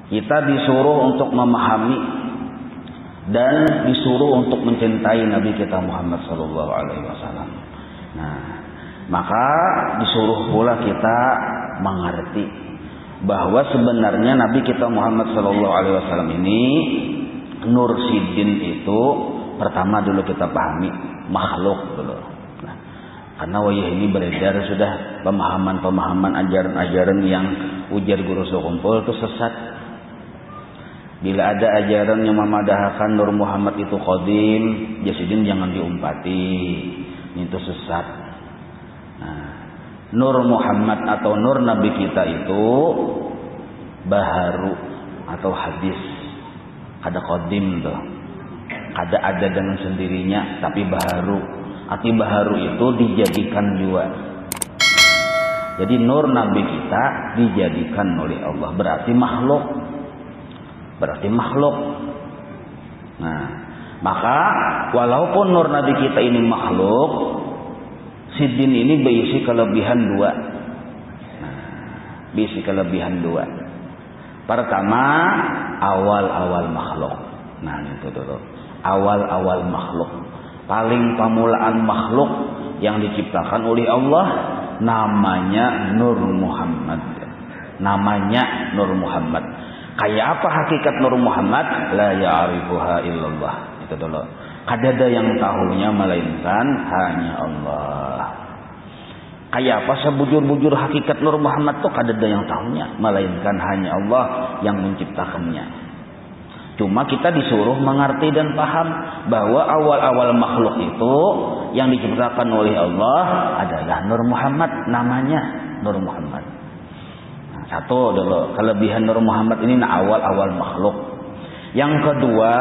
Kita disuruh untuk memahami dan disuruh untuk mencintai Nabi kita Muhammad sallallahu alaihi wasallam. Nah, maka disuruh pula kita mengerti bahwa sebenarnya Nabi kita Muhammad sallallahu alaihi wasallam ini Nur Sidin itu pertama dulu kita pahami makhluk dulu. Nah, karena wayah ini beredar sudah pemahaman-pemahaman ajaran-ajaran yang ujar guru sekumpul itu sesat. Bila ada ajaran yang memadahkan Nur Muhammad itu qadim, Sidin jangan diumpati, itu sesat. Nah, Nur Muhammad atau Nur Nabi kita itu baharu atau hadis. Ada qadim tuh. Ada dengan sendirinya tapi baharu. Arti baharu itu dijadikan juga. Jadi Nur Nabi kita dijadikan oleh Allah, berarti makhluk. Nah, maka walaupun Nur Nabi kita ini makhluk, Sidin ini berisi kelebihan dua. Berisi kelebihan dua. Pertama, awal-awal makhluk. Nah, itu dulu. Awal-awal makhluk. Paling pamulaan makhluk yang diciptakan oleh Allah namanya Nur Muhammad. Namanya Nur Muhammad. Kayak apa hakikat Nur Muhammad? La ya'rifuha illallah. Itu dulu. Kadada yang tahunya melainkan hanya Allah. Kayak apa sebujur-bujur hakikat Nur Muhammad tuh kadada yang tahunya melainkan hanya Allah yang menciptakannya. Cuma kita disuruh mengerti dan paham bahwa awal-awal makhluk itu yang diciptakan oleh Allah adalah Nur Muhammad, namanya Nur Muhammad. Satu dulu, kelebihan Nur Muhammad ini awal-awal makhluk. Yang kedua,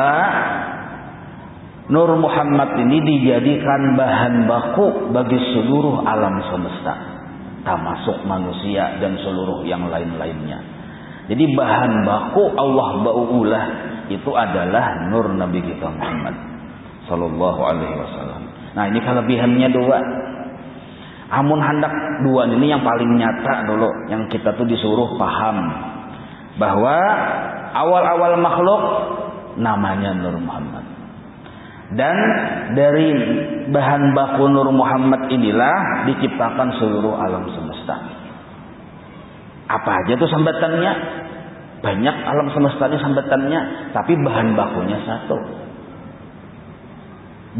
Nur Muhammad ini dijadikan bahan baku bagi seluruh alam semesta, termasuk manusia dan seluruh yang lain-lainnya. Jadi bahan baku Allah baulah itu adalah Nur Nabi kita Muhammad sallallahu alaihi wasallam. Nah, ini kelebihannya dua. Amun hendak dua ini yang paling nyata dulu, yang kita tuh disuruh paham bahwa awal-awal makhluk namanya Nur Muhammad. Dan dari bahan baku Nur Muhammad inilah diciptakan seluruh alam semesta. Apa aja tuh sambatannya? Banyak alam semesta ini sambatannya, tapi bahan bakunya satu.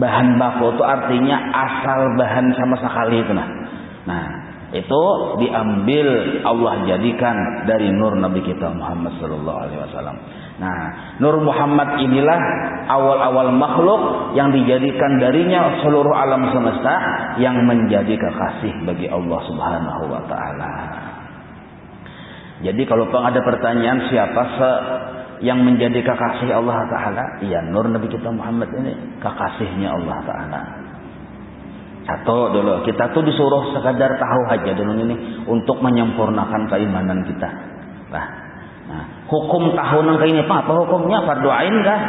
Bahan baku itu artinya asal bahan sama sekali itu Nah, itu diambil Allah jadikan dari Nur Nabi kita Muhammad sallallahu alaihi wasallam. Nah, Nur Muhammad inilah awal-awal makhluk yang dijadikan darinya seluruh alam semesta yang menjadi kekasih bagi Allah Subhanahu wa taala. Jadi kalau ada pertanyaan siapa yang menjadi kekasih Allah taala? Ya, Nur Nabi kita Muhammad ini kekasihnya Allah taala. Satu dulu, kita tuh disuruh sekadar tahu aja dulu ini untuk menyempurnakan keimanan kita. Nah, hukum tahunan kayak ini apa hukumnya? Fardu ain kah?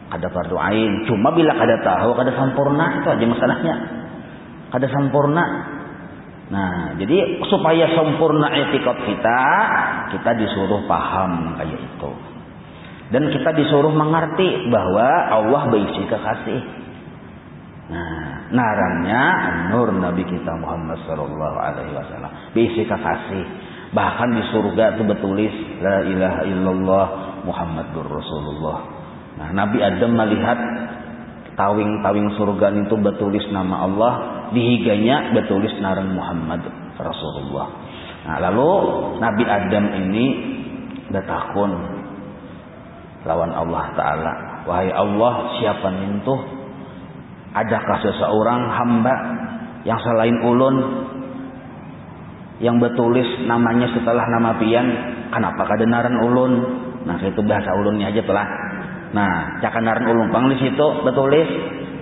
Ada fardu ain. Cuma bila kada tahu kada sempurna, itu aja masalahnya. Kada sempurna. Nah, jadi supaya sempurna etikot kita disuruh paham kayak itu. Dan kita disuruh mengerti bahwa Allah berisi kekasih. Nah, narannya Nur Nabi kita Muhammad sallallahu alaihi wasallam. Berisi kekasih. Bahkan di surga itu bertulis La ilaha illallah Muhammadur Rasulullah. Nah, Nabi Adam melihat tawing-tawing surga itu bertulis nama Allah, di higanya bertulis naran Muhammad Rasulullah. Nah, lalu Nabi Adam ini bertakun lawan Allah Ta'ala. Wahai Allah, siapa nintuh? Adakah seseorang hamba yang selain ulun yang bertulis namanya setelah nama pian? Kenapa kadenaran ulun? Nah, itu bahasa ulunnya aja telah. Nah, cakanaran ulun pang di situ bertulis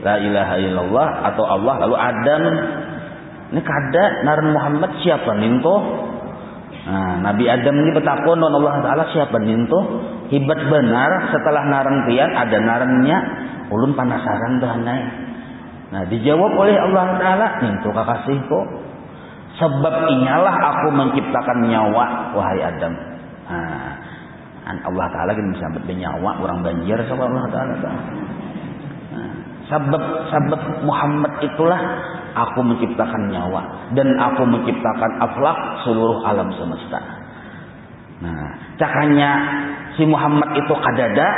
La ilaha illallah atau Allah, lalu Adam. Ini kada naran Muhammad siapa nintuh? Nah, Nabi Adam ini bertakun dengan Allah Taala siapa nintuh? Hibat benar setelah naran pian ada narannya. Ulun penasaran dah naik. Nah, dijawab oleh Allah Ta'ala, nintu kekasihku, sebab inyalah aku menciptakan nyawa, wahai Adam. Nah, Allah Ta'ala kan bisa bernyawa orang banjir sama Allah Ta'ala. Sebab Muhammad itulah aku menciptakan nyawa dan aku menciptakan aflak seluruh alam semesta. Nah, cakanya si Muhammad itu kadada,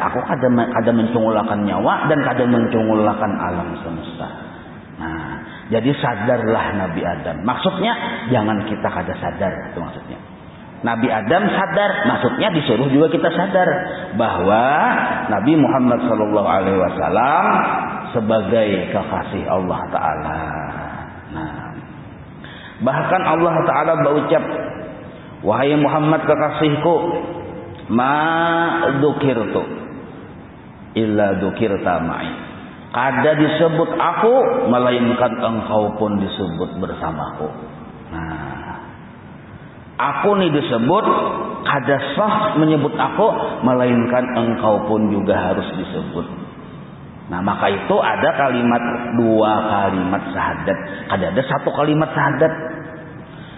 aku kada mencungulakan nyawa dan kada mencungulakan alam semesta. Nah, jadi sadarlah Nabi Adam. Maksudnya jangan kita kada sadar, itu maksudnya. Nabi Adam sadar, maksudnya disuruh juga kita sadar bahwa Nabi Muhammad SAW sebagai kekasih Allah Ta'ala. Nah, bahkan Allah Ta'ala berucap, wahai Muhammad kekasihku, ma dzukirtu illa dzukirta ma'i. Kada disebut aku melainkan engkau pun disebut bersamaku. Nah, aku nih disebut, kada sah menyebut aku melainkan engkau pun juga harus disebut. Nah, maka itu ada kalimat, dua kalimat syahadat. Kada ada satu kalimat syahadat.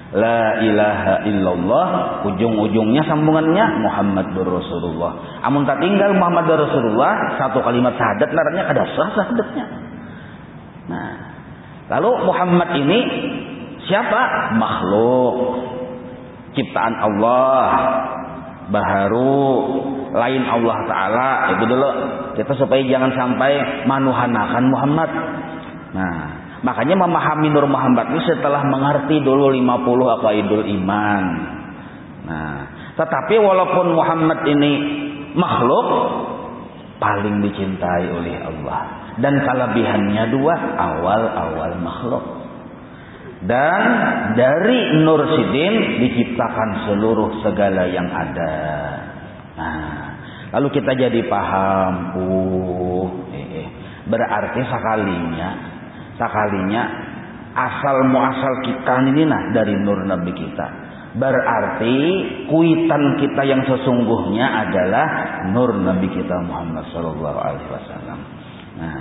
La ilaha illallah, ujung-ujungnya sambungannya Muhammadur Rasulullah. Amun tak tinggal Muhammadur Rasulullah, satu kalimat syahadat laranya kada sah syahadatnya. Nah, lalu Muhammad ini siapa? Makhluk ciptaan Allah, baharu lain Allah Ta'ala. Itu dulu kita supaya jangan sampai manuhanakan Muhammad. Nah, makanya memahami Nur Muhammad ini setelah mengerti dulu 50 aqaidul iman. Nah, tetapi walaupun Muhammad ini makhluk, paling dicintai oleh Allah. Dan kelebihannya dua, awal makhluk. Dan dari Nur Sidin diciptakan seluruh segala yang ada. Nah, lalu kita jadi paham, berarti sekalinya asal muasal kita ini dari nur Nabi kita. Berarti kuitan kita yang sesungguhnya adalah nur Nabi kita Muhammad sallallahu alaihi wasallam. Nah,